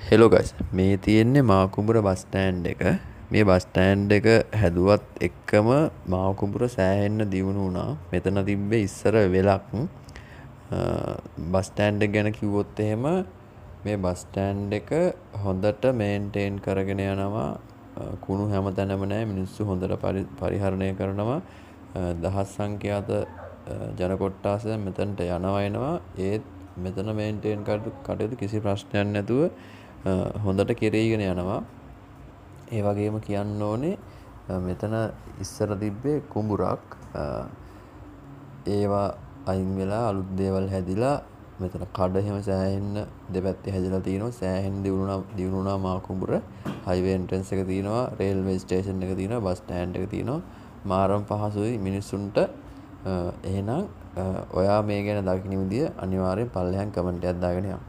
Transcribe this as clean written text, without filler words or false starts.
Hello guys, මේ තියෙන්නේ මාකුඹුර bus stand එක. මේ බස් ස්ටෑන්ඩ් එක හැදුවත් එක්කම මාකුඹුර සෑහෙන්න දියුණු වුණා. මෙතන තිබ්බේ ඉස්සර වෙලක්. බස් ස්ටෑන්ඩ් එක ගැන කිව්වොත් එහෙම මේ බස් ස්ටෑන්ඩ් එක හොඳට මේන්ටේන් කරගෙන යනවා. කුණු හැමතැනම නැහැ. මිනිස්සු හොඳට පරිහරණය කරනවා. දහස් සංඛ්‍යාත ජන කොට්ටාස මෙතනට යනවා එනවා. ඒත් මෙතන මේන්ටේන් කටයුතු කිසි ප්‍රශ්නයක් නැතුව හොඳට කෙරීගෙන යනවා. ඒ වගේම කියන්න ඕනේ මෙතන ඉස්සර තිබ්බේ කුඹුරක්. ඒවා අයින් වෙලා අලුත් දේවල් හැදිලා මෙතන කඩ එහෙම සෑහෙන්න දෙපැත්තේ හැදිලා තිනවා. සෑහෙන්න දියුණු වුණා මාකුඹුර. හයිවේ එන්ට්‍රන්ස් එක තියෙනවා, රේල්වේ ස්ටේෂන් එක තියෙනවා, බස් ස්ටෑන්ඩ් එක තියෙනවා. මාරම් පහසුයි මිනිස්සුන්ට. එහෙනම් ඔයා මේ ගැන දකින්න විදිය අනිවාර්යෙන් පල්ලෙහාන් කමෙන්ට් එකක් දාගෙන යන්න.